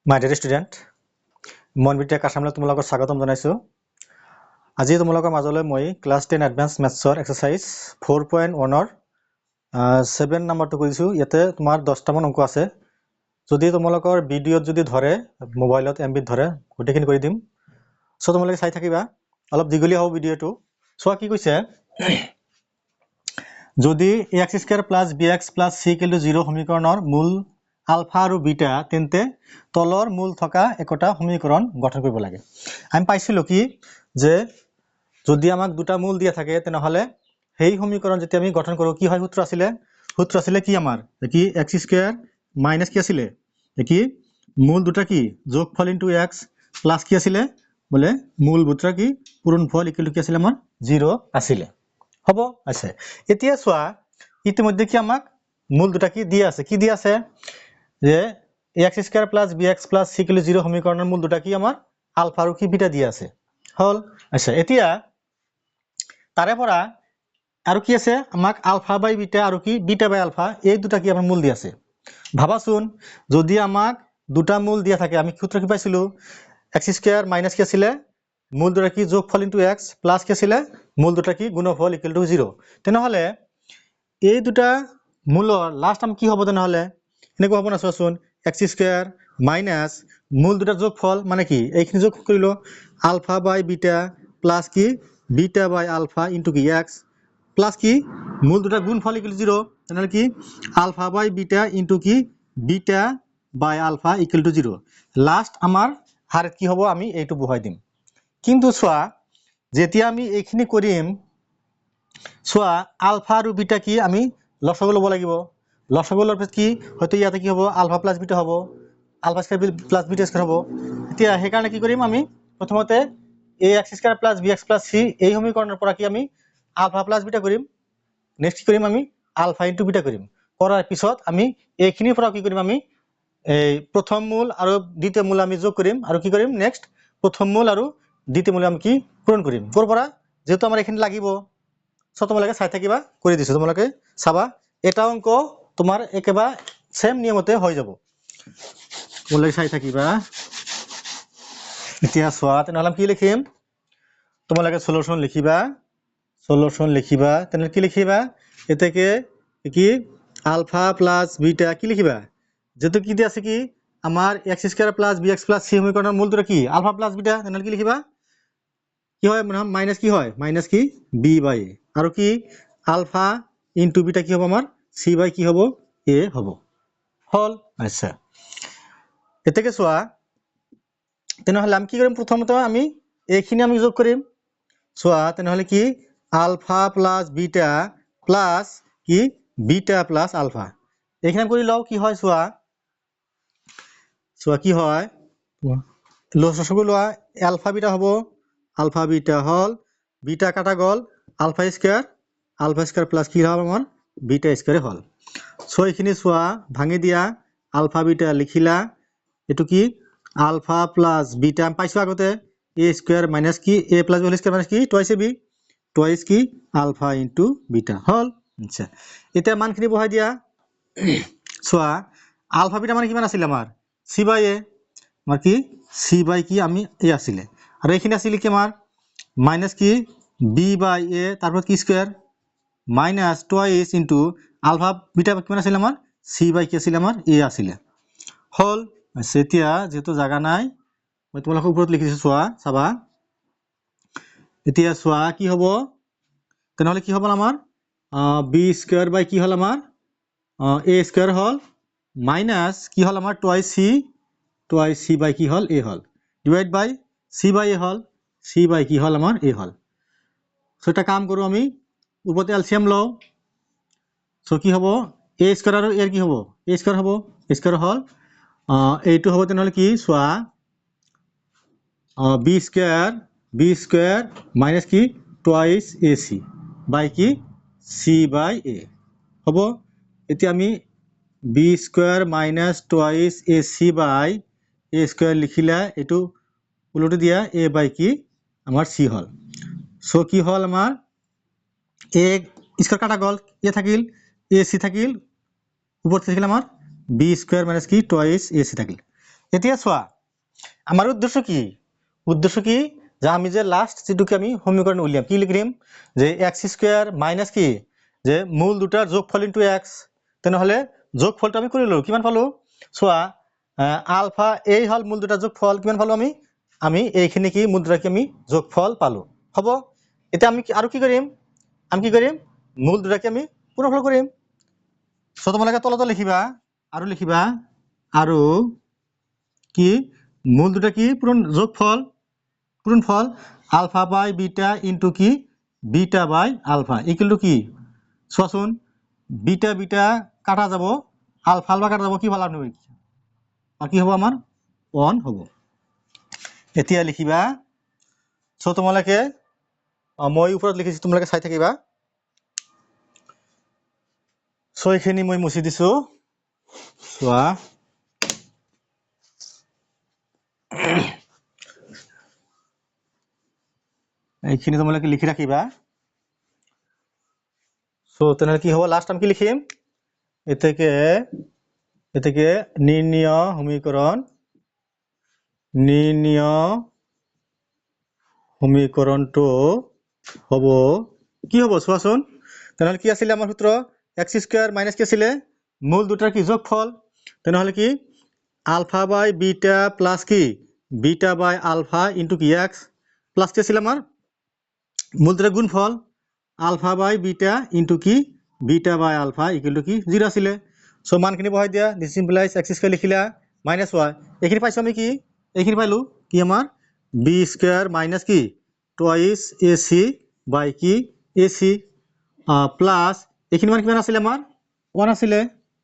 My dear student, মনবিদ্যা কাছামলৈ তোমালোকক স্বাগতম জনাইছো। আজি তোমালোকৰ মাজলৈ মই ক্লাছ 10 এডভান্স মেথছৰ এক্সাৰসাইজ 4.1 7 নম্বৰটো কৰিছো। ইয়াতে তোমাৰ 10টা মান অংক আছে। যদি তোমালোকৰ ভিডিঅ'ত যদি ধৰে মোবাইলত এমবিত ধৰে গোটেইখিনি কৰি দিম। সো তোমালোকে চাই থাকিবা। অলপ দীঘলীয়া হ'ব ভিডিঅ'টো। সো কি কৈছে যদি ax² + bx + c = 0 সমীকৰণৰ মূল আলফা আৰু বিটা তেন্তে তলৰ মূল থকা একটা সমীকৰণ গঠন কৰিব লাগে। আমি পাইছিলো কি যে যদি আমাক দুটা মূল দিয়া থাকে তেনেহলে সেই সমীকৰণ যেতিয়া আমি গঠন কৰো কি হয় সূত্ৰ আছিল কি আমাৰ কি x² মাইনাস কি আছিল কি মূল দুটা কি যোগফল ইনটু x প্লাস কি আছিল বলে মূল দুটা কি পূরণফল ইকুয়াল কি আছিল আমাৰ 0 আছিল হ'ব আছে। এতিয়া চোৱা ইতিমধ্যে কি আমাক মূল দুটা কি দিয়া আছে যে ax² + bx + c = 0 সমীকৰণৰ মূল দুটা কি আমাৰ আলফা আৰু কি বিটা দিয়া আছে হল আচ্ছা। এতিয়া তাৰে পৰা আৰু কি আছে আমাক আলফা বাই বিটা আৰু কি বিটা বাই আলফা এই দুটা কি আমাৰ মূল দিয়া আছে। ভাবাচোন যদি আমাক দুটা মূল দিয়া থাকে আমি সূত্র কি পাইছিলো x² মাইনাস কি আছিল মূল দুটা কি যোগফল ইনটু x প্লাস কি আছিল মূল দুটা কি গুণফল ইকুয়াল টু 0 তেনেহলে এই দুটা মূলৰ লাস্ট আম কি হ'ব তেনেহলে এনেকুৱা হ'ব না চোৱাচোন x² মাইনাস মূল দুটা যোগফল মানে কি এইখিনি যোগ কৰিলো আলফা বাই বিটা প্লাস কি বিটা বাই আলফা ইনটু কি x প্লাস কি মূল দুটা গুণফল ইকুয়াল 0 তেনেহলে কি আলফা বাই বিটা ইনটু কি beta by alpha equal to 0 last আমার হাৰত কি হ'ব আমি এইটো বহাই দিম। কিন্তু চোৱা যেতিয়া আমি এইখিনি কৰিম চোৱা আলফা আৰু বিটা কি আমি লসাগু ল'ব লাগিব। লসাগু লোৱাৰ পিছত কি হয়তো ইয়াতে কি হ'ব আলফা প্লাস বিটা হ'ব alpha square plus beta square হ'ব। এতিয়া সেই কাৰণে কি কৰিম আমি প্ৰথমতে ax² + bx + c এই সমীকৰণৰ পৰা কি আমি আলফা প্লাস বিটা কৰিম নেক্সট কি কৰিম আমি আলফা ইনটু বিটা কৰিম কৰাৰ পিছত আমি এইখিনিৰ পৰা কি কৰিম আমি এই প্ৰথম মূল আৰু দ্বিতীয় মূল আমি যোগ কৰিম আৰু কি কৰিম নেক্সট প্ৰথম মূল আৰু দ্বিতীয় মূল আমি কি পূৰণ কৰিম কৰ পৰা যেহেতু আমাৰ এখানে লাগিব সো তোমালোকে চাই থাকিবা কৰি দিছো তোমালোকে চাবা এটা অঙ্ক তোমাৰ একেবাৰে সেম নিয়মতে হৈ যাব তোমালোকে চাই থাকিবা। এতিয়া চোৱা তেনেহলে কি লিখিম তোমালোকে সলিউশন লিখিবা তেনেহলে কি লিখিবা এটাকে কি আলফা প্লাস বিটা কি লিখিবা যেহেতু কি দিয়ে আছে কি আমার x² + bx + c সমীকরণের মূল দুটো কি আলফা প্লাস বিটা তেনেহলে কি লিখিবা কি হয় মানে মাইনাস কি হয় মাইনাস কি b বাই a আর কি আলফা ইনটু বিটা কি হবে আমার c বাই কি হবে a হবে হল আচ্ছা। এটাকে চোৱা তেনেহলে আমি কি কৰিম প্ৰথমতে আমি এইখিনি আমি যোগ কৰিম চোৱা তেনেহলে কি আলফা প্লাস বিটা প্লাস কি বিটা প্লাস আলফা এইখানে কৰি লও কি হয় চোৱা কি হয় লসাগু লোৱা আলফা বিটা হ'ব আলফা বিটা হল বিটা কাটা গল আলফা স্কয়ার প্লাস কি হল আমার বিটা স্কয়ার হল। সো এইখিনি চোৱা ভাঙি দিয়া আলফা বিটা লিখিলা এটো কি আলফা প্লাস বিটা পাইছো আগতে a² মাইনাস কি a plus b square minus কি টুৱাইস কি আলফা ইনটু বিটা হল আচ্ছা। এটা মানখিনি বহাই দিয়া চোৱা আলফা বিটা মানে কিমান আছিল আমাৰ c বাই a আমাৰ কি c বাই কি আমি a আছিলে আৰু এইখিনি আছিল কি আমাৰ মাইনাস কি b বাই a তাৰপৰ কি square minus twice into alpha beta কিমান আছিল আমাৰ c বাই কি আছিল আমাৰ a আছিলে হল আচ্ছা। এতিয়া যেহেতু জায়গা নাই মই তোমালোকক ওপৰত লিখি দিছো চোৱা চাবা এতিয়া চোৱা কি হ'ব তেনেহলে কি হ'ব আমাৰ b² বাই কি হল আমাৰ a² হল মাইনাস কি হল আমাৰ টুৱাইস c বাই কি হল a হল divide by c by a হল c বাই কি হল আমাৰ a হল। সো এটা কাম কৰো আমি ওপৰতে এলসিয়াম লও সো কি হ'ব a² আৰু a কি হ'ব a² হ'ব a² হল এইটো হ'ব তেনেহলে কি চোৱা b² মাইনাস কি টুৱাইস ac বাই কি c বাই a হ'ব। এতিয়া আমি b² মাইনাস টুৱাইস ac বাই a² লিখিলা এটো উলটি দিয়া a বাই কি আমাৰ c হল। সো কি হল আমাৰ a স্কয়াৰ কাটা গল a থাকিল ac থাকিল উপৰ থাকিল আমাৰ b² মাইনাস কি টুৱাইস ac থাকিল এতিয়া চোৱা আমাৰ উদ্দেশ্য কি যে আমি যে লাস্ট যেটুকে আমি সমীকরণ উলিয়াম কি লিখিম যে x স্কয়ার মাইনাস কি যে মূল দুটাৰ যোগফল ইনটু x তেনেহলে যোগফলটো আমি কৰি ললো কিমান পালো চোৱা আলফা এই হল মূল দুটাৰ যোগফল কিমান পালো আমি এইখিনি কি মূল দুটা কি আমি যোগফল পালো হ'ব এটা আমি আৰু কি কৰিম মূল দুটা কি আমি পূৰণফল কৰিম সো তোমালোকে তলতে লিখিবা আৰু কি মূল দুটা কি পূৰণফল আলফা বাই বিটা ইনটু কি beta by alpha equal to কি চোৱাচোন বিটা বিটা কাটা যাব আলফা আলফা কাটা যাব কি ভাল হবে আর কি হবে আমার 1 হবে এতিয়া লিখিবা সো তোমালোকে মই উপৰত লিখিছো তোমালোকে চাই থাকিবা সো এখিনি মই মুছি দিছো চোৱা এইখিনি তোমালোকে লিখি ৰাখিবা সো তেনেহলে কি হ'ব লাস্ট আমি কি লিখিম এতেকে নির্ণয় সমীকৰণটো হ'ব কি হ'ব চোৱাচোন তেনেহলে কি আছিল আমাৰ সূত্ৰ x স্কয়াৰ মাইনাস কি আছিল মূল দুটাৰ কি যোগফল তেনেহলে কি আলফা বাই বিটা প্লাস কি বিটা বাই আলফা ইনটু কি x প্লাস কি আছিল আমাৰ মূল দুটাৰ গুণফল আলফা বাই বিটা ইনটু কি beta by alpha equal to কি 0 আছিল সো মানখিনি বহাই দিয়া দিস সিম্পলাইজ x স্কয়ার লিখিলা মাইনাস y এইখিনি পাইছো আমি কি এইখিনি পাইলো কি আমাৰ b স্কয়াৰ মাইনাস কি টুৱাইস ac বাই কি ac প্লাস এইখিনি মান কিমান আছিল আমাৰ 1 আছিল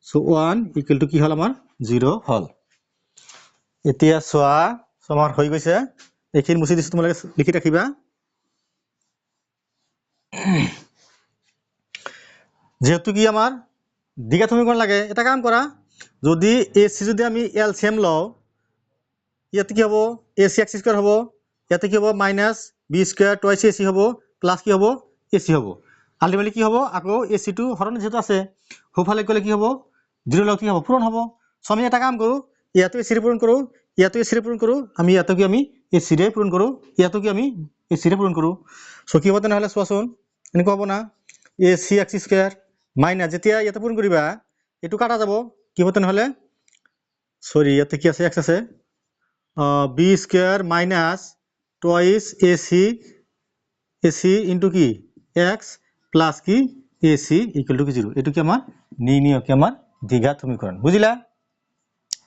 সো 1 ইকুয়াল টু কি হল আমাৰ 0 হল এতিয়া চোৱা সমাৰ হৈ গৈছে এইখিনি মুছি দিছো তোমালোকে লিখি ৰাখিবা যেহেতু কি আমার দ্বিঘাত সমীকরণ লাগে এটা কাম করা যদি এসি যদি আমি এলসিএম লও ইয়াতে কি হবো এসি এক্স স্কয়ার হবো ইয়াতে কি হবো minus B square twice AC হবো প্লাস কি হবো এসি হবো আলটিমেটলি কি হবো আকৌ এসি টু হরণ যেহেতু আছে হোফালে গলে কি হবো 0 লগ কি হবো পূরণ হবো সো আমি এটা কাম করু ইয়াতে এসি রে পূরণ করু ইয়াতে এসি রে পূরণ করু আমি ইয়াতে কি আমি এসি রে পূরণ করু ইয়াতে কি আমি এসি রে পূরণ করু সো কি হবো তেনেহলে চোৱাচোন এনেকুৱা হবো না এসি এক্স স্কয়ার মাইনাস যেতিয়া ইয়াতে পূরণ করিবা এটু কাটা যাব কি হবো তেনেহলে সরি ইয়াতে কি আছে x আছে b square minus twice ac into কি x প্লাস কি ac ইকুয়াল টু কি 0 এটু কি আমার নির্ণয় কি আমার দ্বিঘাত সমীকরণ বুঝিলা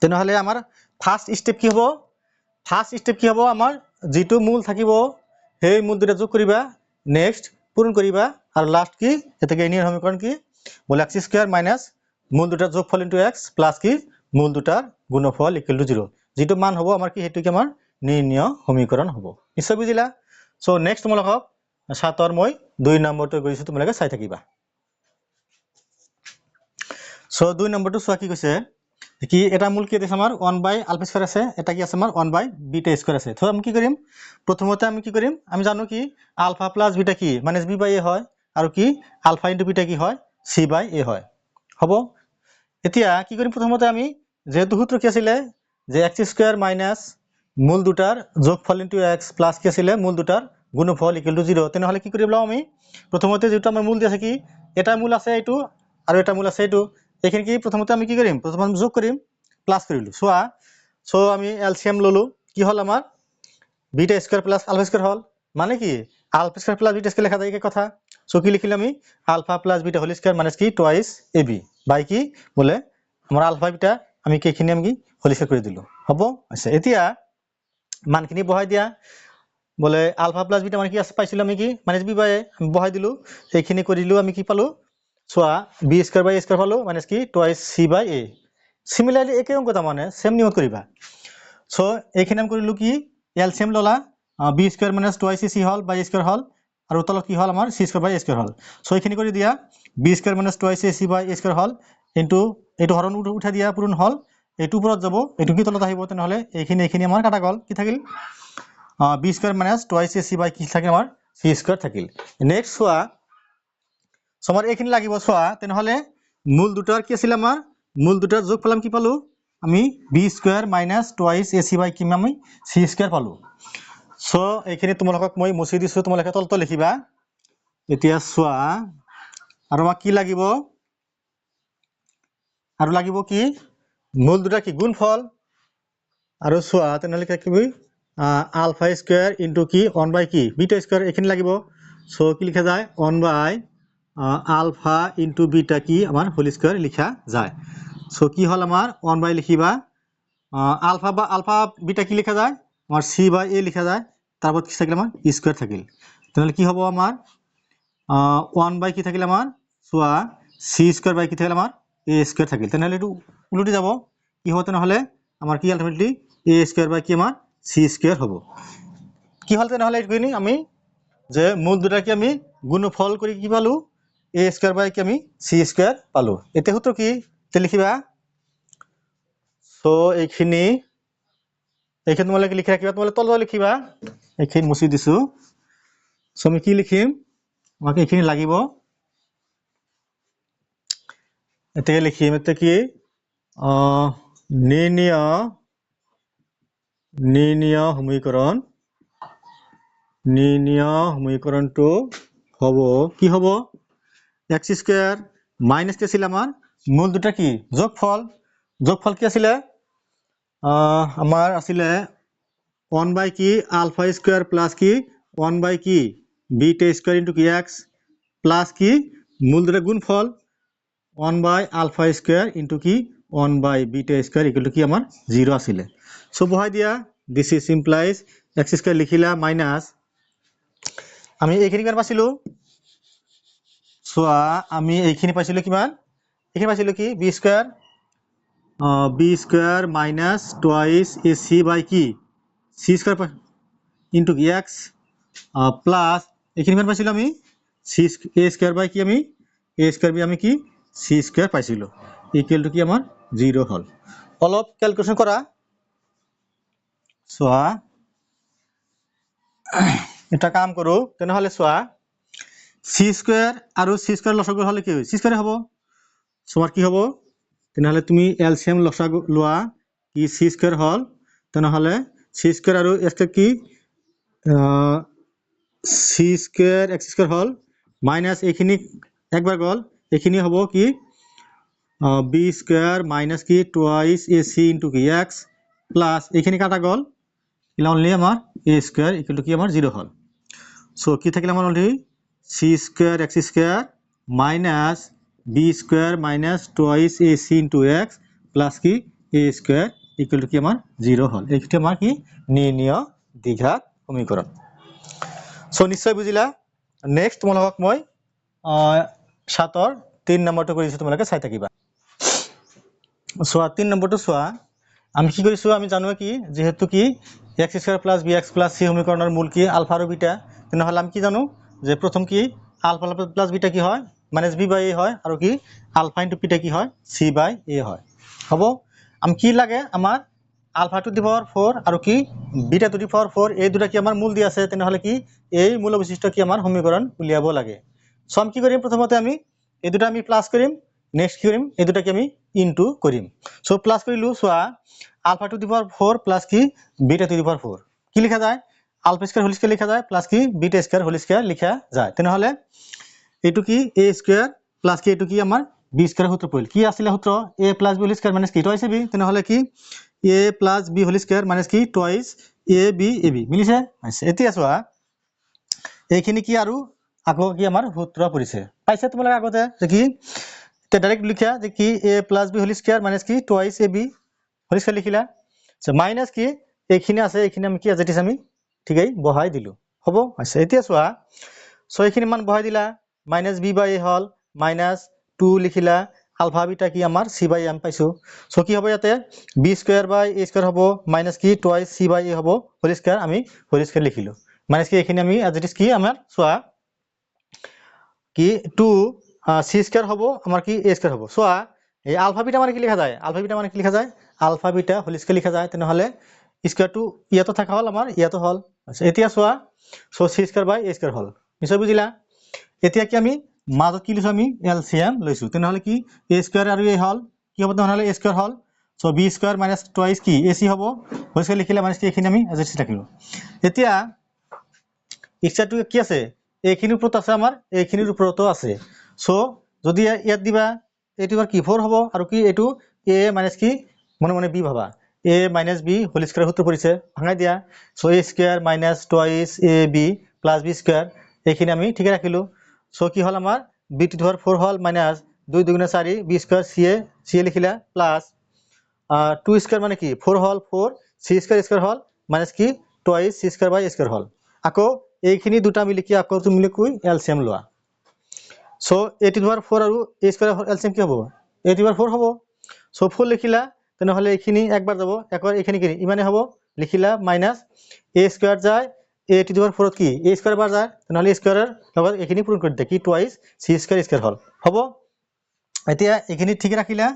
তেনেহলে আমার ফার্স্ট স্টেপ কি হবো আমার যেটো মূল থাকিব সেই মূল দুটা যোগ করিবা নেক্সট পূরণ করিবা আর লাস্ট কি এটাকে নির্ণয় সমীকরণ কি বলে x স্কয়ার মাইনাস মূল দুটাৰ যোগফল ইনটু x প্লাস কি মূল দুটাৰ গুণফল ইকুয়াল টু 0 যেটো মান হবো আমাৰ কি হেতু কি আমাৰ নিৰ্ণয় সমীকৰণ হবো নিশ্চয় বুজিলা সো নেক্সট তোমালোকক 7ৰ মই 2 নম্বৰটো গৈছো তোমালোকে চাই থাকিবা সো 2 নম্বৰটো চোৱা কি কৈছে কি এটা মূল কি আছে আমাৰ 1 বাই আলফা স্কয়াৰ আছে এটা কি আছে আমাৰ 1 বাই বিটা স্কয়াৰ আছে তো আমি কি কৰিম প্ৰথমতে আমি কি কৰিম আমি জানো কি আলফা প্লাস বিটা কি মাইনাস b বাই a হয় আৰু কি আলফা ইনটু বিটা কি হয় c বাই a হয় হবো এতিয়া কি কৰিম প্ৰথমতে আমি যেহেতু সূত্ৰ কি আছিল যে x স্কয়াৰ মাইনাস মূল দুটাৰ যোগফল ইনটু x প্লাস কি আছিল মূল দুটাৰ গুণফল ইকুয়াল টু 0 তেনেহলে কি কৰিম লও আমি প্ৰথমতে যেটো আমাৰ মূল দি আছে কি এটা মূল আছে এইটো আৰু এটা মূল আছে এইটো এইখিনি কি প্ৰথমতে আমি কি কৰিম প্ৰথমে আমি যোগ কৰিম প্লাস কৰিলো সোয়া সো আমি এলসিএম ললো কি হল আমার beta square plus alpha square হল মানে কি alpha square plus beta square লেখা যায় এই কথা সো কি লিখিলাম আমি alpha plus beta whole square minus কি টুৱাইস ab বাই কি বলে আমার আলফা বিটা আমি কি এখিনি আমি হোল স্কয়ার করে দিলো হবো আচ্ছা এতিয়া মানখিনি বহাই দিয়া বলে আলফা প্লাস বিটা মানে কি আছে পাইছিলাম আমি কি মাইনাস b বাই আমি বহাই দিলো এইখিনি কৰিলো আমি কি পালো সোয়া b square by a square পালো মাইনাস কি twice c by a similarly একে অঙ্ক মানে সেম নিয়ম কৰিবা সো এইখিনি আমি কৰিলো কি এলসিএম ললা b square minus twice c হল বাই a স্কয়ার হল আর তলত কি হল আমার c square by a square হল সো এইখিনি কৰি দিয়া b square minus twice c by a square হল ইনটু এটো হৰণ উঠা দিয়া পূৰণ হল এটো উপৰত যাব এটো কি তলত আহিব তেনেহলে এইখিনি আমাৰ কাটা গল কি থাকিল b square minus twice c by কি থাকিল আমাৰ c স্কয়াৰ থাকিল নেক্সট সোয়া সমাৰ এইখিনি লাগিব সোয়া তেনেহলে মূল দুটাৰ কি আছিল আমাৰ মূল দুটাৰ যোগফল আমি কি পালো আমি B square minus twice A C by কি আমি চি স্কোয়াৰ পালোঁ সো এইখিনি তোমালোকক মই মুছি দিছোঁ তোমালোকে তলটো লিখিবা এতিয়া চোৱা আৰু আমাক কি লাগিব আৰু লাগিব কি মূল দুটা কি গুণফল আৰু চোৱা তেনেহ'লে কি লিখিবি আলফা স্কোয়াৰ ইনটু কি 1 বাই কি বিটা স্কোয়াৰ এইখিনি লাগিব সো কি লিখা যায় 1 বাই আলফা ইনটু বিটা কি আমার হোল স্কোয়ার লিখা যায় সো কি হল আমার 1 বাই লিখিবা আলফা বিটা কি লিখা যায় আমার সি বাই এ লিখা যায় তারপর কি থাকিল আমার স্কোয়ার থাকিল তাহলে কি হবো আমার 1 বাই কি থাকিল আমার চোৱা সি স্কোয়ার বাই কি থাকিল আমার এ স্কোয়ার থাকিল তাহলে একটু উলটি যাব কি হতো নহলে আমার কি আলটিমেটলি এ স্কোয়ার বাই কি আমার সি স্কোয়ার হবো কি হল তেনেহলে এইখিনি আমি যে মূল দুটাকে আমি গুণফল কৰি কি পালো এ স্কোয়ার বাই কি আমি সি স্কোয়ার পালো এতিয়া সূত্র কি তে লিখিবা সো এইখিনি তোমালোকে লিখি ৰাখিবা তোমালোকে তলত লিখিবা এইখিনি মুছি দিছো সো আমি কি লিখিম আমাকে এইখিনি লাগিব এতিয়া লিখিম এতিয়া কি নিৰ্ণয় সমীকৰণটো হ'ব কি হ'ব x স্কয়ার মাইনাস কি ছিল আমার মূল দুটা কি যোগফল কি আছিল আমার আছিল 1 বাই কি আলফা স্কয়ার প্লাস কি 1 বাই কি বিটা স্কয়ার ইনটু কি x প্লাস কি মূল দুটা গুণফল 1 বাই আলফা স্কয়ার ইনটু কি 1 by beta square equal to কি আমার 0 আছিল সো বহাই দিয়া this is implies x square লিখিলা মাইনাস আমি এইখিনি কিমান পাইছিলো চোৱা আমি এইখিনি পাইছিলো কিমান এইখিনি পাইছিলো কি B square minus twice A C by কি সি স্কয়ার ইনটু কি x প্লাস এইখিনি কিমান পাইছিলো আমি সি এ স্কয়ার বাই কি আমি এ স্কয়ার বাই আমি কি সি স্কয়ার পাইছিলো ইকুয়াল টু কি আমার 0 হল অলপ ক্যালকুলেশন করা চোৱা এটা কাম কৰো তেনেহলে চোৱা সি স্কয়াৰ আৰু সি স্কয়ার লসাগু হলে কি হয় সি স্কয়ার হ'ব তোমার কি হ'ব তেনেহলে তুমি এলসিএম লসাগু লোৱা কি সি স্কয়াৰ হল তেনেহলে সি স্কয়াৰ আৰু x কি সি স্কয়াৰ x স্কয়াৰ হল মাইনাস এইখিনি একবাৰ গল এইখিনি হ'ব কি বি স্কয়াৰ মাইনাস কি টুৱাইচ এ সি ইনটু কি x প্লাস এইখিনি কাটা গল ইলা অনলি আমার এ স্কয়ার ইকুয়াল টু কি আমার 0 হল সো কি থাকিল আমার already C square x square minus B square minus twice A C into x plus কি এ স্কয়ার ইকুয়াল টু কি আমার 0 হল এইটা আমার কি নির্ণয় দ্বিঘাত সমীকরণ সো নিশ্চয় বুঝিলা নেক্সট তোমালোকক মই 7 ৰ 3 নম্বৰটো কৰিছো তোমালোকে চাই থাকিবা চোৱা 3 নম্বৰটো চোৱা আমি কি কৰিছো আমি জানো কি যেহেতু কি x square plus bx plus c সমীকৰণৰ মূল কি আলফা আৰু বিটা তেনেহলে আমি কি জানো যে প্ৰথম কি আলফা প্লাস বিটা কি হয় মাইনাস b বাই a হয় আৰু কি আলফা ইনটু বিটা কি হয় c বাই a হয় হ'ব আমি কি লাগে আমাৰ আলফা টু দি পাওয়াৰ 4 আৰু কি বিটা টু দি পাওয়াৰ 4 এই দুটা কি আমাৰ মূল দি আছে তেনেহলে কি এই মূল বিশিষ্ট কি আমাৰ সমীকৰণ উলিয়াব লাগে সো আমি কি কৰিম প্ৰথমতে আমি এই দুটা আমি প্লাস কৰিম নেক্সট কি কৰিম এই দুটাকে আমি ইনটু কৰিম সো প্লাস কৰিলু সোয়া alpha to the power 4 plus কি বিটা টু দি পাওয়ার 4 কি লিখা যায় আলফা স্কয়ার হোল স্কয়ার লিখা যায় প্লাস কি বিটা স্কয়ার হোল স্কয়ার লিখা যায় তেনেহলে এটু কি a স্কয়ার প্লাস কি এটু কি আমাৰ b স্কয়াৰ সূত্ৰ পড়িল কি আছিল সূত্ৰ a plus b whole square minus কি টুৱাইচ b তেনেহলে কি a plus b whole square minus কি টুৱাইচ a b মিলিছে আচ্ছা এতিয়া চোৱা এইখিনি কি আৰু আকৌ কি আমাৰ সূত্ৰ পৰিছে পাইছে তোমালোকে আগতে যে কি তে ডাইরেক্ট লিখা যে কি a plus b whole square minus কি টুৱাইচ ab হোল স্কয়ার লিখিলা আচ্ছা মাইনাস কি এইখিনি আছে এইখিনি আমি কি আজিটিস আমি ঠিকই বহাই দিলু হ'ব আচ্ছা এতিয়া চোৱা সো এইখিনি মান বহাই দিলা মাইনাস b বাই a হল মাইনাস 2 লিখিলা আলফা বিটা কি আমাৰ c বাই m পাইছো সো কি হ'ব ইয়াতে b square by a square হ'ব মাইনাস কি টুৱাইচ c বাই a হ'ব হোল স্কয়াৰ আমি হোল স্কয়াৰ লিখিলো মাইনাস কি এইখিনি আমি আজিটিস কি আমাৰ চোৱা কি 2 c স্কয়াৰ হ'ব আমাৰ কি a স্কয়াৰ হ'ব চোৱা এই আলফা বিটা মানে কি লিখা যায় আলফা বিটা মানে কি লিখা যায় আলফা বিটা হোল স্কয়ার লিখা যায় তেনেহলে স্কয়ার টু ইয়াতো থাকা হল আমাৰ ইয়াতো হল আচ্ছা এতিয়া চোৱা so c square by a square হল নিশ্চয় বুজিলা এতিয়া কি আমি মাজত কি লৈছো আমি এলসিএম লৈছো তেনেহলে কি a স্কয়ার আৰু a হল কি হ'ব তেনেহলে a স্কয়াৰ হল so B square minus twice কি এ চি হ'ব হোল স্কোয়াৰ লিখিলে মাইনাস কি এইখিনি আমি এজ এ ৰাখিলোঁ এতিয়া ইচ্ছাটো কি আছে এইখিনিৰ ওপৰত আছে আমাৰ এইখিনিৰ ওপৰতো আছে সো যদি ইয়াত দিবা এইটো কি 4 হ'ব আৰু কি এইটো a মাইনাস কি মনে মনে b ভাবা a minus b whole square সূত্র পৰিছে ভাঙাই দিয়া so a square minus twice ab plus b square এইখিনি আমি ঠিক ৰাখিলো সো কি হল আমাৰ b টু দি পাৱাৰ 4 হল মাইনাস 2 2 4 b স্কয়ার ca লিখিলা প্লাস 2 স্কয়ার মানে কি 4 হল 4 c স্কয়ার হল মাইনাস কি twice c square by a square হল আকৌ এইখিনি দুটা মিলি কি আকৌ তুমি মিলি কই এলসিএম লোৱা so a to the power 4 আৰু a স্কয়াৰ এলসিএম কি হ'ব a টু দি পাৱাৰ 4 হ'ব সো 4 লিখিলা তেনেহলে এইখিনি একবাৰ যাব একবাৰ এইখিনি কি ইমানে হ'ব লিখিলা মাইনাস a স্কয়াৰ যায় a টু দি পাৱাৰ 4 কি a স্কয়াৰ বাৰ যায় তেনেহলে a স্কয়াৰৰ লগত এইখিনি পূৰণ কৰি দিয়া কি টুৱাইচ c স্কয়াৰ হল হ'ব এতিয়া এইখিনি ঠিক ৰাখিলা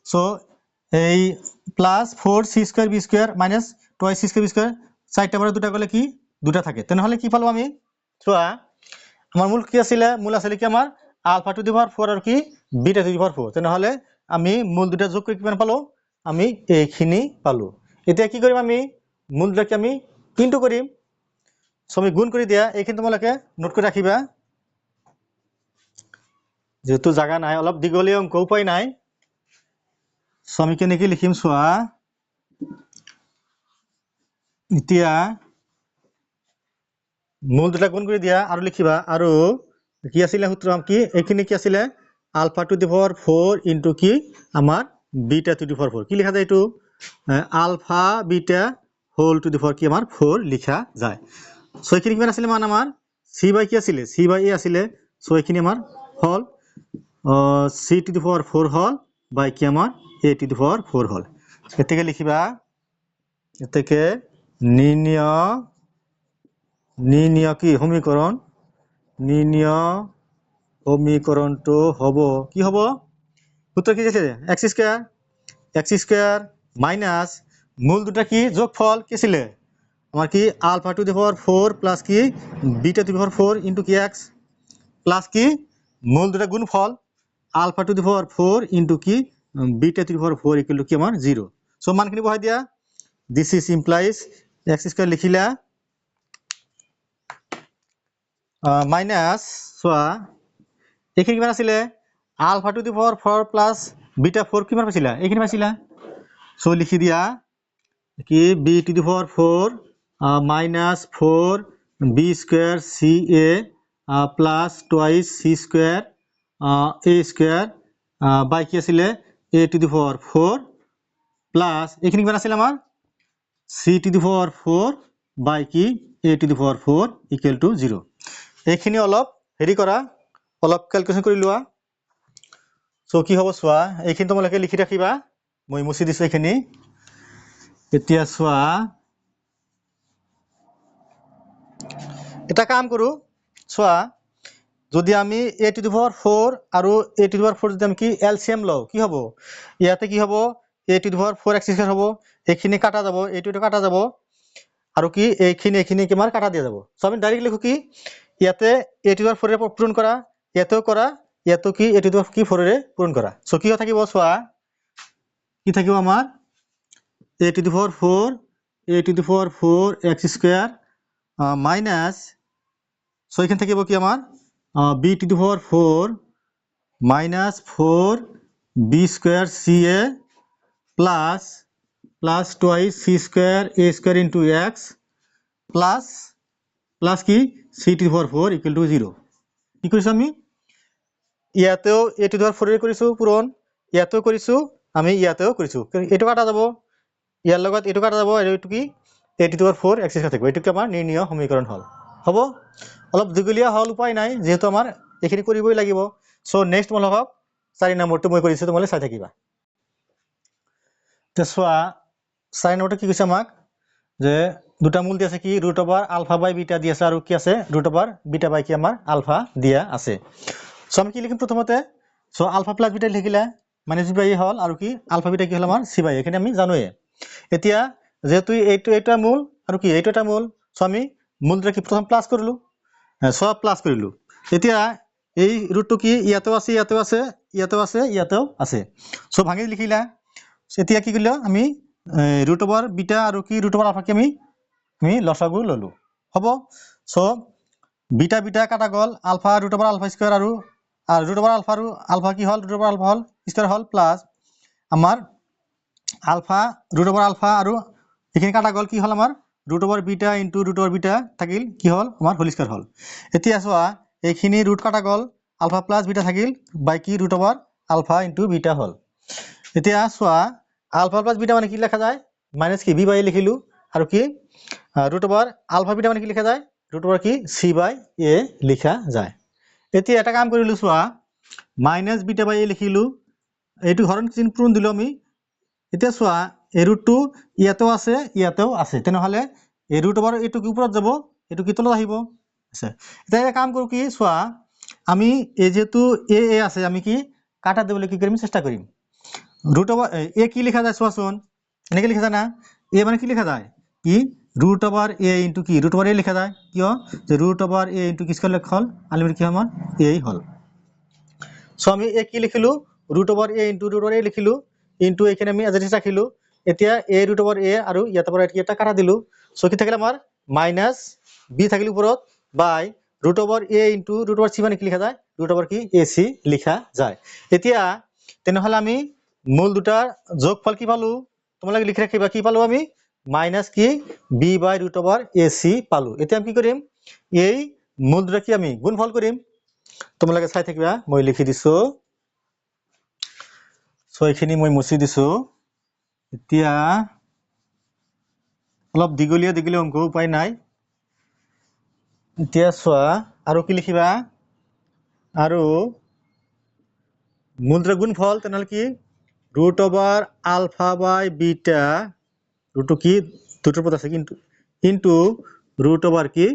সো এই plus 4 c square b square minus twice c square b square চাৰিটা বাৰ দুটা গলে কি দুটা থাকে তেনেহলে কি পালো আমি চোৱা আমাৰ মূল কি আছিল মূল আছিল কি আমাৰ আলফা টু দি পাৱাৰ 4 আৰু কি বিটা টু দি পাৱাৰ 4 তেনেহলে আমি মূল দুটা যোগ কৰি কিমান পালো আমি এইখিনি পালো এতিয়া কি কৰিম আমি মূল দুটাকে আমি ইনটু কৰিম সো আমি গুণ কৰি দিয়া এইখিনি তোমালোকে নোট কৰি ৰাখিবা যেহেতু জায়গা নাই অলপ দীঘলীয়া অংক উপায় নাই সো আমি কেনেকৈ লিখিম চোৱা এতিয়া মূল দুটা গুণ কৰি দিয়া আৰু লিখিবা আৰু কি আছিল সূত্ৰ কি এইখিনি কি আছিল alpha to the power 4 into কি আমাৰ বিটা টু দি পাৱাৰ 4 কি লিখা যায় এইটো alpha beta whole to the power কি আমাৰ 4 লিখা যায় সো এইখিনি কিমান আছিল মান আমাৰ c বাই কি আছিল c বাই a আছিল সো এইখিনি আমাৰ হল c টু দি পাৱাৰ 4 হল বাই কি আমাৰ a টু দি পাৱাৰ 4 হল এতেকে লিখিবা এতেকে নির্ণয় কি সমীকরণটো হব কি হব সূত্র কি আছে x স্কয়ার মাইনাস মূল দুটা কি যোগফল কি ছিল আমার কি alpha to the power 4 plus কি beta to the power 4 into কি x প্লাস কি মূল দুটা গুণফল alpha to the power 4 into কি beta to the power 4 equal to কি আমার 0 সো মানখিনি বহাই দিয়া this is implies x square লিখিলা মাইনাস সোয়া এইখিনি কিমান আছিল alpha to the power 4 plus beta 4 কিমান পাইছিলা এইখিনি পাইছিলা সো লিখি দিয়া কি b to the power 4 minus 4 b square ca plus twice c square a square by কি আছিল a to the power 4 plus এইখিনি কিমান আছিল আমাৰ c টু দি পাওয়ার 4 বাই কি a to the power 4 equal to 0 এইখিনি অলপ হেৰি কৰা অলপ ক্যালকুলেশন কৰি লোৱা সো কি হ'ব চোৱা এইখিনি তোমালোকে লিখি ৰাখিবা মই মুছি দিছো এইখিনি এতিয়া চোৱা এটা কাম কৰো চোৱা যদি আমি a টু দি পাওয়াৰ 4 আৰু a টু দি পাওয়ার 4 যদি আমি কি এলসিএম লও কি হ'ব ইয়াতে কি হ'ব a to the power 4 x square হ'ব এইখিনি কাটা যাব এইটো কাটা যাব আৰু কি এইখিনি কিমান কাটা দিয়া যাব সো আমি ডাইৰেক্ট লিখো কি ইয়াতে a টু দি পাওয়ার 4 এর পূরণ করা ইয়াতেও করা ইয়াতো কি a টু দি পাওয়ার কি 4 এর পূরণ করা সো কি থাকিব সোয়া কি থাকিব আমাৰ a to the power 4 x square minus so এখান থাকিব কি আমাৰ b to the power 4 minus 4 b square ca plus twice c square a square into x plus কি c to the power 4 equal to 0 কি কৰিছো আমি ইয়াতেও a to the power 4 এৰ কৰিছো পূৰণ ইয়াতেও কৰিছো আমি ইয়াতেও কৰিছো এটো কাটা যাব ইয়াৰ লগত এটো কাটা যাব আৰু এটো কি a to the power 4 x square থাকিব এটো কি আমাৰ নিৰ্ণয় সমীকৰণ হল হ'ব অলপ দুগুলিয়া হল উপায় নাই যেহেতু আমাৰ এখিনি কৰিবই লাগিব সো নেক্সট মলহক 4 নম্বৰটো মই কৰিছো তোমালে চাই থাকিবা তে সোয়া 4 নম্বৰটো কি কৈছে আমাক যে দুটা মূল দি আছে কি root over ULFA by beta দি আছে আৰু কি আছে ৰুট ওভাৰ বিটা বাই কি আমাৰ আলফা দিয়া আছে সো আমি কি লিখিম প্ৰথমতে সো আলফা প্লাস বিটা লিখিলা মাইনাস বি বাই হল আৰু কি আলফা বিটা কি হল আমাৰ সি বাই এখানে আমি জানোয়ে এতিয়া যেহেতু এইটা মূল আৰু কি এইটা মূল সো আমি মূলটা কি প্ৰথম প্লাস কৰিলো সব প্লাস কৰিলো এতিয়া এই ৰুটটো কি ইয়াতেও আছে সো ভাঙি লিখিলা এতিয়া কি কৰিলোঁ আমি ৰুট অভাৰ বিটা আৰু কি ৰুট অভাৰ আলফাকে আমি লসাগু ল'লোঁ হ'ব চ' বিটা বিটা কাটা গ'ল alpha root over alpha square আৰু ৰুট অভাৰ আলফা আৰু আলফা কি হ'ল ৰুট অভাৰ আলফা হ'ল স্কোয়াৰ হ'ল প্লাস আমাৰ আলফা ৰুট অভাৰ আলফা আৰু এইখিনি কাটা গ'ল কি হ'ল আমাৰ root over beta into root over beta থাকিল কি হ'ল আমাৰ হোল স্কোয়াৰ হ'ল এতিয়া চোৱা এইখিনি ৰুট কাটা গ'ল আলফা প্লাস বিটা থাকিল বাই কি root over alpha into beta হ'ল এতিয়া চোৱা আলফা প্লাস বিটা মানে কি লেখা যায় মাইনাস কি বি বাই লিখিলোঁ আৰু কি ৰুট অভাৰ আলফা বিটা মানে কি লিখা যায় ৰুট অভাৰ কি সি বাই এ লিখা যায় এতিয়া এটা কাম কৰিলোঁ চোৱা মাইনাস বিটা বাই এ লিখিলোঁ এইটো হৰণ চিন পূৰণ দিলোঁ আমি এতিয়া চোৱা এই ৰুটটো ইয়াতেও আছে তেনেহ'লে এই ৰুট অভাৰ এইটো কি ওপৰত যাব এইটো কি তলত আহিব আছে এতিয়া কাম কৰোঁ কি চোৱা আমি এই যেহেতু এ আছে আমি কি কাটা দিবলৈ কি কৰিম চেষ্টা কৰিম ৰুট অভাৰ এ কি লিখা যায় চোৱাচোন এনেকৈ লিখা যায় না এ মানে কি লিখা যায় কি ৰুট অভাৰ এ ইনটু কি ৰুট অভাৰ এ লিখা যায় কিয় যে ৰুট অভাৰ এ ইনটু কি স্কয়াৰ লেখা হ'ল আলটিমেটলি কি আমাৰ এ হ'ল সো আমি এ কি লিখিলোঁ ৰুট অভাৰ এ ইনটু ৰুট অভাৰ এ লিখিলোঁ ইনটু এইখিনি আমি এজ ইট ইজ ৰাখিলোঁ এতিয়া এ ৰুট অভাৰ এ আৰু ইয়াৰ পৰা এটা কাটা দিলোঁ সো কি থাকিল আমাৰ মাইনাস বি থাকিল ওপৰত বাই ৰুট অভাৰ এ ইনটু ৰুট অভাৰ সি মানে কি লিখা যায় ৰুট অভাৰ কি এ সি লিখা যায় এতিয়া তেনেহ'লে আমি মূল দুটাৰ যোগফল কি পালোঁ তোমালোকে লিখি ৰাখিবা কি পালোঁ আমি মাইনাস কি B by root over A C পালোঁ এতিয়া আমি কি কৰিম এই মূল দুটা কি আমি গুণফল কৰিম তোমালোকে চাই থাকিবা মই লিখি দিছোঁ সো এইখিনি মই মুছি দিছোঁ এতিয়া অলপ দীঘলীয়া অংক উপায় নাই এতিয়া চোৱা আৰু কি লিখিবা আৰু মূল দুটাৰ গুণফল তেনেহ'লে কি root over alpha by beta ৰুটটো কি দুটোৰ ওপৰত আছে কিন্তু ইনটু ৰুট অভাৰ কি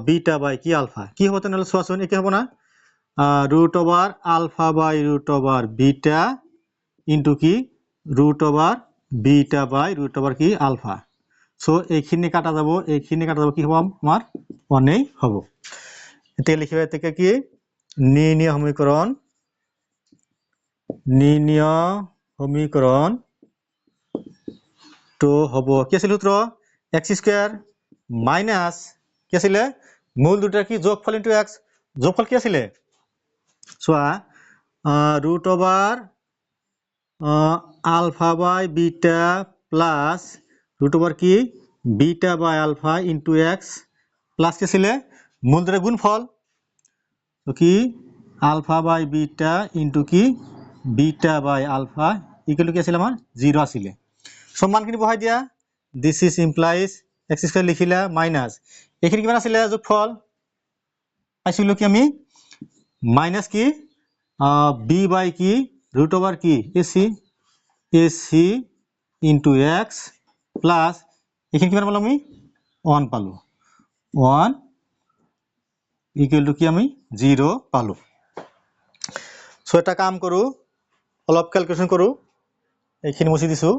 বিটা বাই কি আলফা কি হ'ব তেনেহ'লে চোৱাচোন একে হ'ব না ৰুট অভাৰ আলফা বাই ৰুট অভাৰ বিটা ইনটু কি ৰুট অভাৰ বিটা বাই ৰুট অভাৰ কি আলফা সো এইখিনি কাটা যাব কি হ'ব আমাৰ 1 হ'ব এতিয়া লিখিবা এতেকে কি নিৰ্ণয় সমীকৰণ তো হ'ব কি আছিল সূত্ৰ x স্কয়াৰ মাইনাস কি আছিল মূল দুটাৰ কি যোগফল ইনটু x যোগফল কি আছিল চোৱা root over alpha by beta plus root over কি beta by alpha into x plus কি আছিল মূল দুটাৰ গুণফল তো কি আলফা বাই বিটা ইনটু কি beta by alpha equal to কি আছিল আমাৰ 0 আছিল সো মানখিনি বহাই দিয়া this is implies x square লিখিলা মাইনাস এইখিনি কিমান আছিল যোগফল পাইছিলো কি আমি মাইনাস কি b বাই কি ৰুট অভাৰ কি ac ইনটু x প্লাস এইখিনি কিমান পালো আমি 1 পালো 1 ইকুয়াল টু কি আমি 0 পালো সো এটা কাম কৰো অলপ ক্যালকুলেশন কৰো এইখিনি মুছি দিছো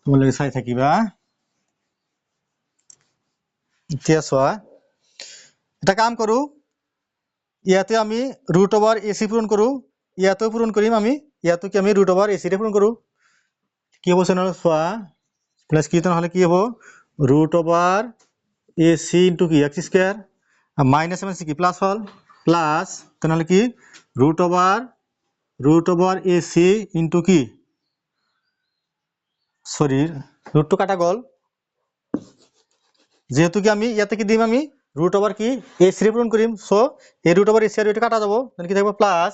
তোমালোকে চাই থাকিবা এতিয়া চোৱা এটা কাম কৰো ইয়াতে আমি ৰুট অভাৰ ac পূৰণ কৰো ইয়াতেও পূৰণ কৰিম আমি ইয়াতো কি আমি ৰুট অভাৰ ac ৰে পূৰণ কৰো কি হ'ব তেনেহ'লে চোৱা প্লাস কি তেনেহ'লে কি হ'ব ৰুট অভাৰ ac ইনটু কি x স্কয়াৰ মাইনাস মানে কি প্লাস হল প্লাস তেনেহ'লে কি ৰুট অভাৰ ac ইনটু কি সৰি ৰুটটো কাটা গল যেহেতু কি আমি ইয়াতে কি দিম আমি ৰুট অভাৰ কি ac ৰে পূৰণ কৰিম সো এই ৰুট অভাৰ ac আৰু এটা কাটা যাব মানে কি থাকিব প্লাস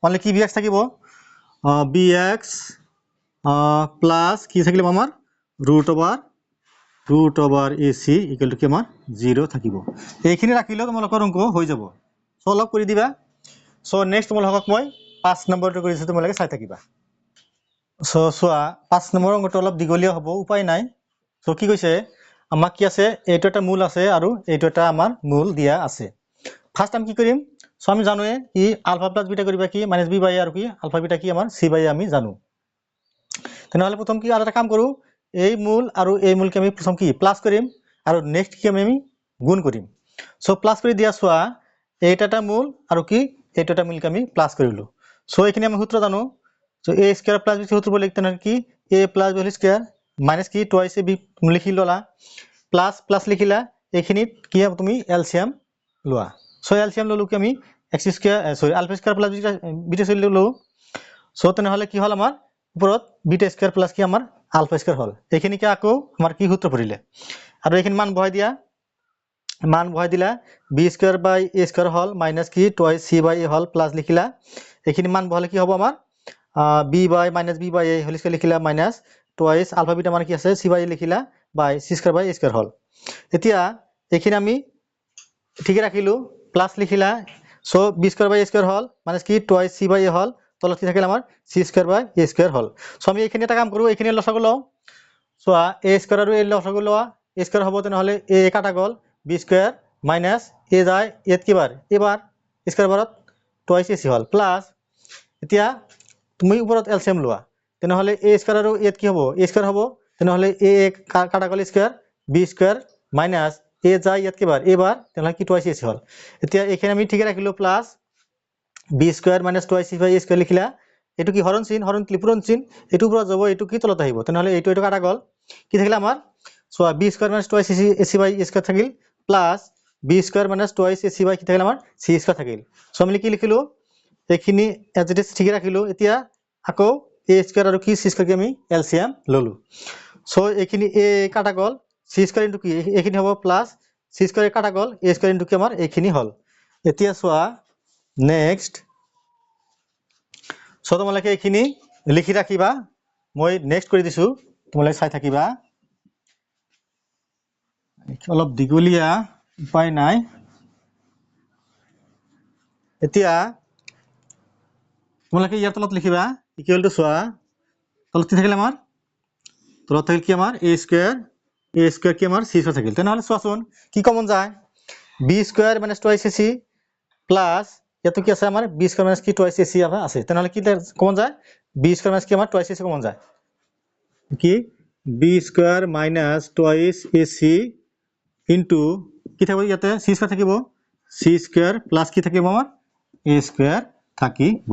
অনলি কি bx থাকিব bx প্লাস কি থাকিলে আমাৰ root over ac equal to কি আমাৰ 0 থাকিব এইখিনি ৰাখিলে তোমালোকৰ অংক হৈ যাব সো অলপ কৰি দিবা সো নেক্সট তোমালোকক মই 5 নম্বৰটো কৰিছো তোমালোকে চাই থাকিবা সো চোৱা 5 নম্বৰ অংকটো অলপ দীঘলীয়া হ'ব উপায় নাই সো কি কৈছে আমাক কি আছে এইটো এটা মূল আছে আৰু এইটো এটা আমাৰ মূল দিয়া আছে ফাৰ্স্ট আমি কি কৰিম সো আমি জানোৱে কি আলফা প্লাস বিটা কৰিবা কি মাইনাস বি বাই আৰু কি আলফা বিটা কি আমাৰ সি বাই আমি জানো তেনেহ'লে প্ৰথম কি আৰু এটা কাম কৰো এই মূল আৰু এই মূলকে আমি প্ৰথম কি প্লাস কৰিম আৰু নেক্সট কি আমি গুণ কৰিম সো প্লাস কৰি দিয়া চোৱা এইটা এটা মূল আৰু কি এইটো এটা মূলকে আমি প্লাস কৰিলো সো এইখিনি আমি সূত্ৰ জানো so a square plus b সূত্র বলে লিখতে না কি a plus b whole square minus কি টুয়াইস a b তুমি লিখি ললা প্লাস প্লাস লিখিলা এইখিনিত কি হবে তুমি এলসিএম লোৱা সো এলসিএম ললো কি আমি x square sorry alpha square plus beta square ললো সো তেনেহলে কি হল আমাৰ ওপৰত বিটা স্কয়াৰ প্লাস কি আমাৰ আলফা স্কয়াৰ হল এইখিনিকে আকৌ আমাৰ কি সূত্ৰ পৰিলে আৰু এইখিনি মান বহাই দিলা b square by a square হল মাইনাস কি টুয়াইস c বাই a হল প্লাস লিখিলা এইখিনি মান বহালে কি হ'ব আমাৰ b by minus b by a whole square লিখিলা মাইনাস টুয়াইস আলফা বিটা মান কি আছে c বাই a লিখিলা by c square by a square হল এতিয়া এইখিনি আমি ঠিকই ৰাখিলো প্লাস লিখিলা so b square by a square হল মাইনাস কি টুয়াইস c বাই a হল তলত কি থাকিল আমাৰ c square by a square হল সো আমি এইখিনি এটা কাম কৰো এইখিনি লসাগু লও সো a স্কয়াৰ আৰু a লসাগু লোৱা a স্কয়াৰ হ'ব তেনেহলে a কাটা গল b স্কয়াৰ মাইনাস a যায় ইয়াত কিবাৰ এবাৰ স্কয়াৰ বাৰত টুয়াইস ac হল প্লাস এতিয়া তুমি ওপৰত এলসিএম লোৱা তেনেহলে a স্কয়াৰ আৰু a কি হ'ব a স্কয়ার হ'ব তেনেহলে a কাটা গল square b square minus a যায় ইয়াত কিবাৰ এবাৰ তেনেহলে কি টুয়াইস ac হল এতিয়া এইখিনি আমি ঠিকই ৰাখিলো plus b square minus twice c by a square লিখিলা এটু কি হরণ চিন হরণ ত্রিপুরণ চিন এটু পুরো যাব এটু কি তলত আহিব তেনেহলে এটু কাটা গল কি থাকিল আমাৰ so b square minus twice ac by a square থাকিল plus b square minus twice ac by কি থাকিল আমাৰ c স্কয়ার থাকিল সো আমি কি লিখিলো এইখিনি এজ ইট ইজ ঠিকই ৰাখিলো এতিয়া আকৌ a স্কয়াৰ আৰু কি c স্কয়ার কি আমি এলসিএম ললো সো এইখিনি a কাটা গল c স্কয়ার ইনটু কি এইখিনি হ'ব প্লাস c স্কয়ার কাটা গল a স্কয়ার ইনটু কি আমাৰ এইখিনি হল এতিয়া সোয়া নেক্সট সো তোমালোকে এইখিনি লিখি ৰাখিবা মই নেক্সট কৰি দিছো তোমালোকে চাই থাকিবা অলপ দিগুলিয়া উপায় নাই এতিয়া তোমালোকে ইয়াৰ তলত লিখিবা ইকুয়াল টু সোয়া তলত কি থাকিল আমাৰ তলত থাকিল কি আমাৰ a স্কয়াৰ কি আমাৰ c স্কয়াৰ থাকিল তেনেহলে সোৱাচোন কি কমন যায় b square minus twice ac plus ইয়াতো কি আছে আমাৰ b স্কয়ার মাইনাস কি টুয়াইস ac আছে তেনেহলে কি কমন যায় b স্কয়ার মাইনাস কি আমাৰ টুয়াইস ac কমন যায় কি b square minus twice ac into কি থাকিব ইয়াতে c স্কয়ার থাকিব c স্কয়ার প্লাস কি থাকিব আমাৰ a স্কয়ার থাকিব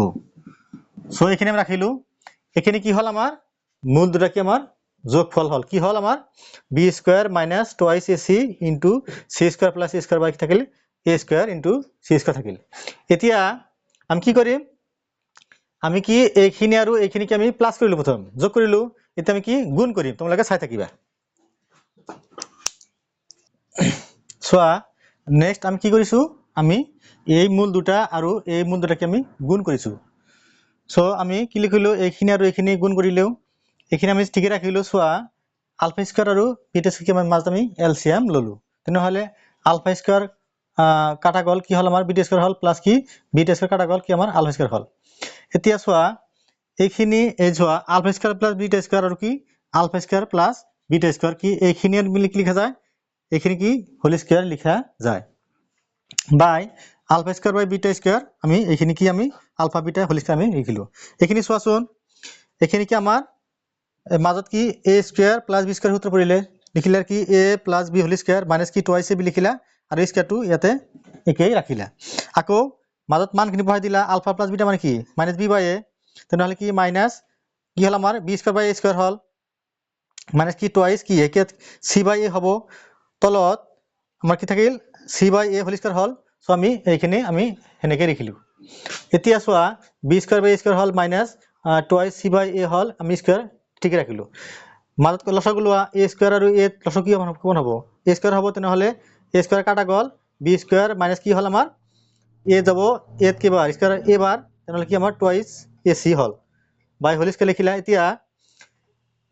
সো এখানে আমি রাখিলো এখানে কি হল আমার মূল দুটা কি আমার যোগফল হল কি হল আমার b square minus twice ac into c square plus a square by কি থাকিল a square into c square থাকিল এতিয়া আমি কি কৰিম আমি কি এইখিনি আৰু এইখিনি কি আমি প্লাস কৰিলো প্ৰথম যোগ কৰিলো এতিয়া আমি কি গুণ কৰিম তোমালোকে চাই থাকিবা সোয়া নেক্সট আমি কি কৰিছো আমি এই মূল দুটা আৰু এই মূল দুটা কি আমি গুণ কৰিছো সো আমি কি লিখিলো এইখিনি আৰু এইখিনি গুণ কৰিলেও এইখিনি আমি ঠিকই ৰাখিলো সোয়া আলফা স্কয়াৰ আৰু বিটা স্কয়াৰ আমাৰ মাজত আমি এলসিএম ললো তেনেহলে আলফা স্কয়াৰ কাটা গল কি হল আমাৰ বিটা স্কয়াৰ হল প্লাস কি বিটা স্কয়াৰ কাটা গল কি আমাৰ আলফা স্কয়াৰ হল এতিয়া সোয়া এইখিনি এই সোয়া alpha square plus beta square আৰু কি alpha square plus beta square কি এইখিনি মিলি কি লিখা যায় এইখিনি কি হোল স্কয়ার লিখা যায় বাই আলফা স্কয়ার বাই বিটা স্কয়ার আমি এইখিনি কি আমি আলফা বিটা হোল স্কয়ার আমি লিখিলো এইখিনি সোৱাচোন এইখিনি কি আমাৰ মাজত কি a square plus b square সূত্ৰ পৰিলে লিখিলা কি a plus b whole square minus কি টুয়াইস ab লিখিলা আৰু স্কয়াৰটো ইয়াতে একেই ৰাখিলা আকৌ মাজত মানখিনি বহাই দিলা আলফা প্লাস বিটা মানে কি মাইনাস b বাই a তেনেহলে কি মাইনাস কি হল আমাৰ b square by a square হল মাইনাস কি টুয়াইস কি একে c বাই a হ'ব তলত আমাৰ কি থাকিল c by a whole square হল সো আমি এইখিনি আমি হেনেকে লিখিলো এতিয়া সোয়া b square by a square হল minus twice c by a হল আমি স্কয়ার ঠিক রাখিলো মাজত লসাগু লোৱা a স্কয়াৰ আৰু a লসাগু কি কোন হ'ব a স্কয়ার হ'ব তেনেহলে a স্কয়ার কাটা গল b স্কয়ার মাইনাস কি হল আমাৰ a যাব a ত কিবাৰ স্কয়াৰ a বাৰ তেনেহলে কি আমাৰ টুয়াইস ac হল বাই হোল স্কয়ার লিখিলা এতিয়া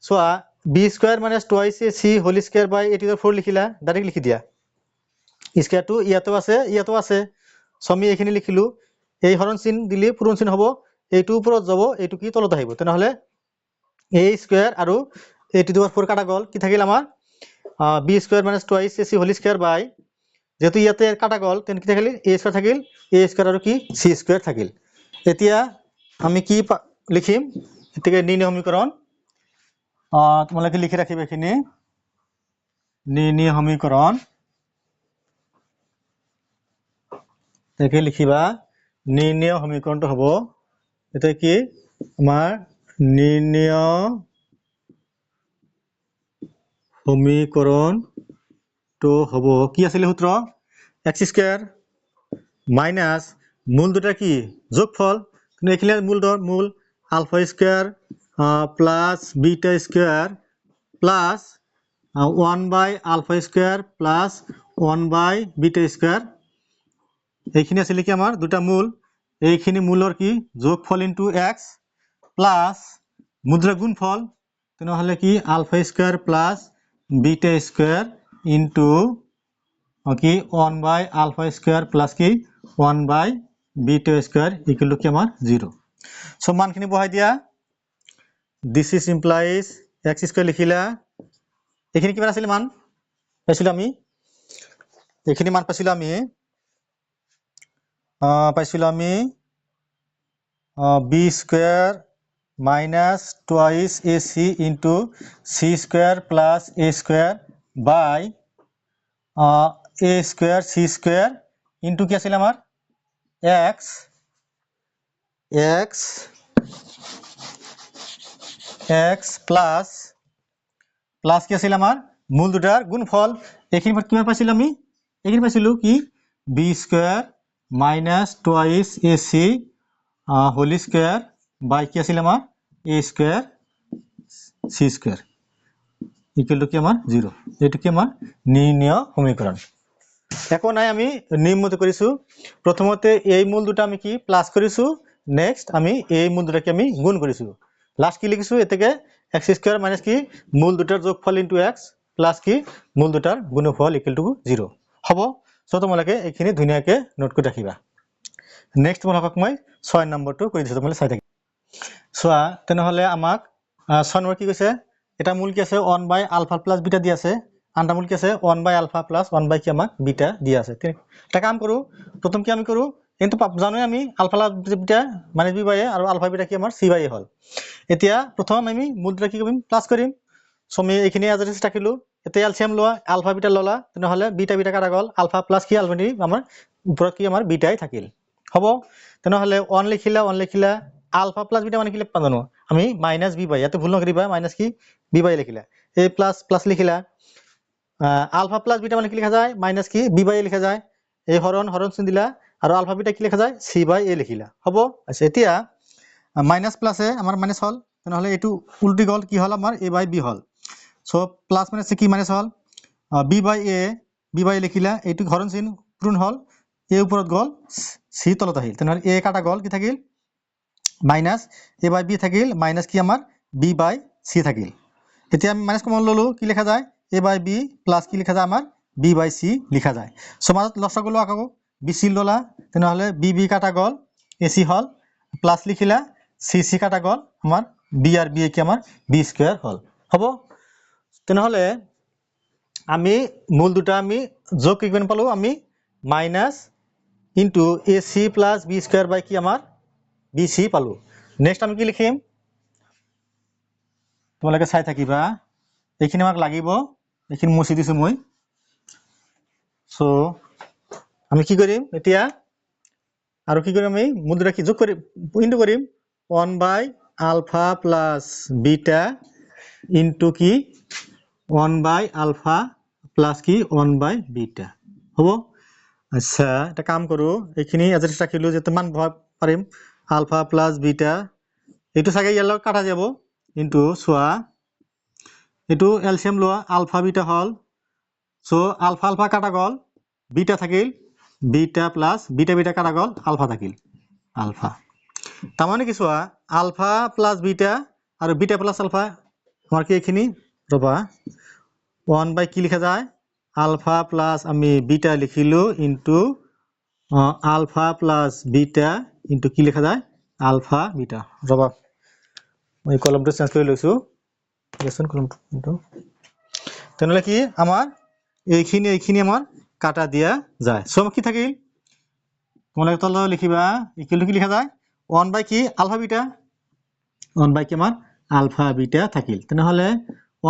সোয়া b square minus twice ac whole square by a to the 4 লিখিলা ডাইরেক্ট লিখি দিয়া স্কয়ারটো ইয়াতো আছে সো আমি এইখিনি লিখিলো এই হরণ চিন দিলে পূরণ চিন হ'ব এইটো ওপৰত যাব এইটো কি তলত আহিব তেনেহলে a স্কয়াৰ আৰু a টু দি 4 কাটা গল কি থাকিল আমাৰ b square minus twice ac whole square by যেহেতু ইয়াতে কাটা গল তেন কি থাকিল a স্কয়ার থাকিল a স্কয়ার আৰু কি c স্কয়াৰ থাকিল এতিয়া আমি কি লিখিম এতিকে নিৰ্ণয় সমীকৰণ তোমালোকে লিখি ৰাখিবা এখিনি নিৰ্ণয় সমীকৰণ একে লিখিবা নিৰ্ণয় সমীকৰণটো হ'ব এটা কি আমাৰ নিৰ্ণয় সমীকৰণটো হ'ব কি আছিলে সূত্ৰ x স্কয়াৰ মাইনাস মূল দুটা কি যোগফল কিন্তু এইখিনি মূল alpha square plus beta square plus 1 by alpha square plus 1 by beta square এইখিনি আছিল কি আমাৰ দুটা মূল এইখিনি মূলৰ কি যোগফল ইনটু x প্লাস মুদ্রা গুণফল তেনেহলে কি alpha square plus beta square into কি 1 বাই আলফা স্কয়ার প্লাস কি 1 by beta square equal to কি আমাৰ 0 সো মানখিনি বহাই দিয়া this is implies x square লিখিলা এখানে কিমান আছিল মান পাইছিল আমি এখানে মান পাইছিল আমি b square minus twice ac into c square plus a square by a square c square into কি আছিল আমাৰ x plus কি আছিল আমাৰ মূল দুটাৰ গুণফল এইখিনি কিমান পাইছিল আমি এইখিনি পাইছিলো কি b square minus twice ac whole square by কি আছিল আমাৰ a square c square equal to কি আমাৰ 0 এটো কি আমাৰ নিৰ্ণয় সমীকৰণ একো নাই আমি নিয়মিত কৰিছো প্ৰথমতে এই মূল দুটা আমি কি প্লাস কৰিছো নেক্সট আমি এই মূল দুটাকে আমি গুণ কৰিছো লাস্ট কি লিখিছো এতেকে x স্কয়াৰ মাইনাস কি মূল দুটাৰ যোগফল ইনটু x প্লাস কি মূল দুটাৰ গুণফল ইকুয়াল টু 0 হ'ব সো তোমালোকে এইখিনি ধুনিয়াকে নোট কৰি ৰাখিবা নেক্সট তোমালোকক মই 6 নম্বৰটো কৰি দিছো তোমালোকে চাই থাকিবা সোয়া তেনেহলে আমাক 6 নম্বৰ কি কৈছে এটা মূল কি আছে 1 বাই আলফা প্লাস বিটা দি আছে আনটা মূল কি আছে 1 বাই আলফা প্লাস 1 বাই কি আমাক বিটা দি আছে এটা কাম কৰো প্ৰথম কি আমি কৰো কিন্তু জানো আমি আলফা বিটা মানে বি বাই আৰু আলফা বিটা কি আমাৰ সি বাই হ'ল এতিয়া প্ৰথম আমি মূল দুটা কি কৰিম প্লাস কৰিম সো আমি এইখিনি আজি ৰাখিলো এতিয়া এলসিয়াম লোৱা আলফা বিটা ললা তেনেহলে বিটা কাটা গল আলফা প্লাস কি আলফা দি আমাৰ উপৰত কি আমাৰ বিটাই থাকিল হ'ব তেনেহলে 1 লিখিলা আলফা প্লাস বিটা মানে কি লিখবা জানো আমি মাইনাস বি বাই ইয়াতে ভুল নকৰিবা মাইনাস কি বি বাই লিখিলা a প্লাস লিখিলা আলফা প্লাস বিটা মানে কি লেখা যায় মাইনাস কি বি বাই লিখা যায় এই হরণ চিন দিলা আৰু আলফা বিটা কি লেখা যায় সি বাই এ লিখিলা হ'ব আচ্ছা এতিয়া মাইনাস প্লাসে আমাৰ মাইনাস হল তেনেহলে এটো উল্টি গল কি হল আমাৰ a বাই b হল সো প্লাস মাইনাস কি মাইনাস হল b by a b by লিখিলা এটো হরণ চিন পূরণ হল a ওপৰত গল সি তলত আহিল তেনেহলে a কাটা গল কি থাকিল মাইনাস a বাই b থাকিল মাইনাস কি আমাৰ b বাই c থাকিল এতিয়া আমি মাইনাস কমন ললো কি লেখা যায় a বাই b প্লাস কি লেখা যায় আমাৰ b বাই c লিখা যায় সমাজত লসাগু লোৱা আকৌ b c ললা তেনেহলে b b কাটা গল ac হল প্লাস লিখিলা c c কাটা গল আমাৰ b আৰ b কি আমাৰ b স্কয়ার হল হ'ব তেনেহলে আমি মূল দুটা আমি যোগ কি কিমান পালো আমি minus into ac plus b square by কি আমাৰ bc পালো নেক্সট আমি কি লিখিম তোমালোকে চাই থাকিবা এইখিনি আমাক লাগিব এইখিনি মুছি দিছো মই সো আমি কি কৰিম এতিয়া আৰু কি কৰিম আমি মূল দুটা কি যোগ কৰিম ইনটু কৰিম 1 by ULFA plus beta into কি 1 বাই আলফা প্লাস কি 1 বাই বিটা হ'ব আচ্ছা এটা কাম কৰো এইখিনি আজি ৰাখিলো যে মান পাৰিম আলফা প্লাস বিটা এটো সাগে ইয়াৰ কাটা যাব ইনটু সোয়া এটো এলসিয়াম লোৱা আলফা বিটা হল সো আলফা কাটা গল বিটা থাকিল বিটা প্লাস বিটা কাটা গল আলফা থাকিল আলফা তার মানে কি সোয়া আলফা প্লাস বিটা আর বিটা প্লাস আলফা আমার কি এখানে রবা 1 বাই কি লিখা যায় আলফা প্লাস আমি বিটা লিখিলো into alpha plus beta into কি লিখা যায় আলফা বিটা রবা মই কলমটো চেঞ্জ কৰি লৈছো লেসন কলমটো ইনটু তেনেহলে কি আমার এইখিনি আমার কাটা দিয়া যায় সো কি থাকিল তোমালোকে তল লিখিবা ইকুয়াল টু কি লিখা যায় 1 বাই কি আলফা বিটা 1 বাই কি আমার আলফা বিটা থাকিল তেনেহলে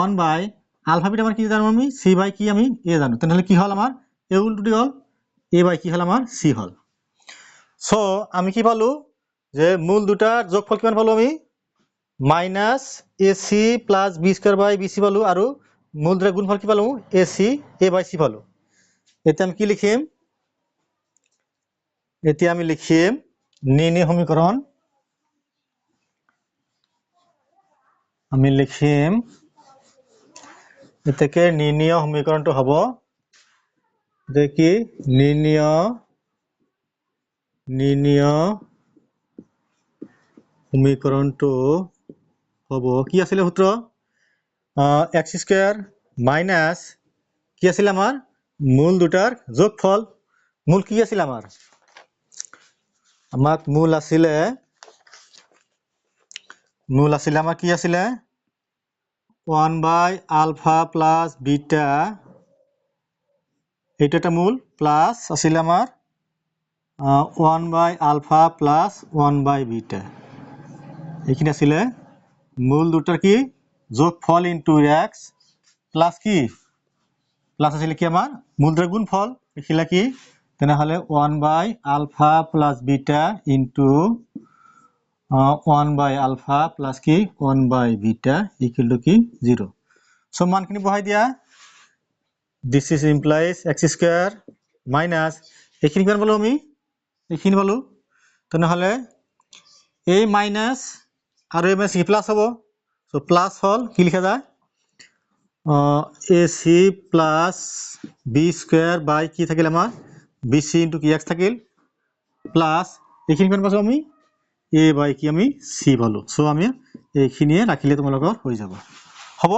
1 বাই আলফা বিটা আমার কি জানো আমি c বাই কি আমি a জানো তেনেহলে কি হল আমার a উল্টো হল a বাই কি হল আমার c হল সো আমি কি পালো যে মূল দুটাৰ যোগফল কিমান পালো আমি minus AC plus B square by BC পালো আৰু মূল দুটাৰ গুণফল কি পালো AC A বাই C পালো এতিয়া আমি কি লিখিম এতিয়া আমি লিখিম নিৰ্ণয় সমীকৰণ আমি লিখিম এতেকে নিৰ্ণয় সমীকৰণটো হ'ব যে কি নিৰ্ণয় সমীকৰণটো হ'ব কি আছিল সূত্ৰ x স্কয়াৰ মাইনাছ কি আছিল আমাৰ মূল দুটাৰ যোগফল মূল কি আছিল আমাৰ মূল আছিল আমাৰ কি আছিল 1 by alpha plus beta এইটো এটা মূল প্লাস আছিল আমাৰ 1 by alpha plus 1 by beta এইখিনি আছিল মূল দুটাৰ কি যোগফল ইনটু x প্লাস কি প্লাস আছিল কি আমাৰ মূল দুটাৰ গুণফল লিখিলা কি তেনেহলে 1 by alpha plus beta into 1 by alpha plus কি 1 by beta equal to কি 0 so মানখিনি বহাই দিয়া this is implies x square minus এইখিনি কিমান পালো আমি এইখিনি পালো তেনেহলে a minus আৰু a minus প্লাস হ'ব so প্লাস হল কি লিখা যায় ac plus b square by কি থাকিল আমাৰ bc into কি x থাকিল প্লাস এইখিনি কিমান পাছো আমি a by কি আমি c পালো সো আমি এইখিনিয়ে ৰাখিলে তোমালোকৰ হৈ যাব হ'ব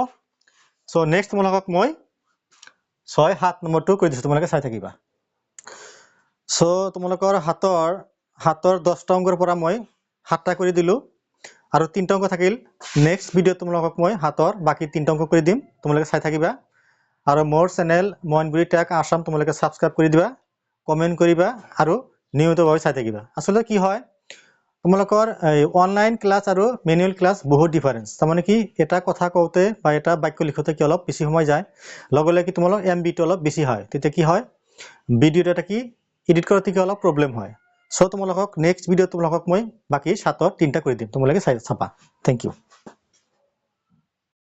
সো নেক্সট তোমালোকক মই 6-7 নম্বৰটো কৈ দিছো তোমালোকে চাই থাকিবা সো তোমালোকৰ হাতৰ 10টা অংকৰ পৰা মই 7টা কৰি দিলো আৰু 3টা অংক থাকিল নেক্সট ভিডিও তোমালোকক মই হাতৰ বাকি 3টা অংক কৰি দিম তোমালোকে চাই থাকিবা আৰু মোৰ চেনেল মইনবুৰি টেক আসাম তোমালোকে সাবস্ক্ৰাইব কৰি দিবা কমেন্ট কৰিবা আৰু নিয়মিতভাৱে চাই থাকিবা আসলে কি হয় তোমালোকৰ অনলাইন ক্লাস আৰু ম্যানুয়াল ক্লাস বহুত ডিফাৰেন্স তাৰমানে কি এটা কথা কওতে বা এটা বাক্য লিখোতে কি অলপ বেছি সময় যায় লগলে কি তোমালোক এমবি টো অলপ বেছি হয় তেতিয়া কি হয় ভিডিওটা কি এডিট কৰোতে কি অলপ প্ৰবলেম হয় সো তোমালোকক নেক্সট ভিডিও তোমালোকক মই বাকি 7ৰ 3টা কৰি দিম তোমালোকে চাই চাবা থ্যাংক ইউ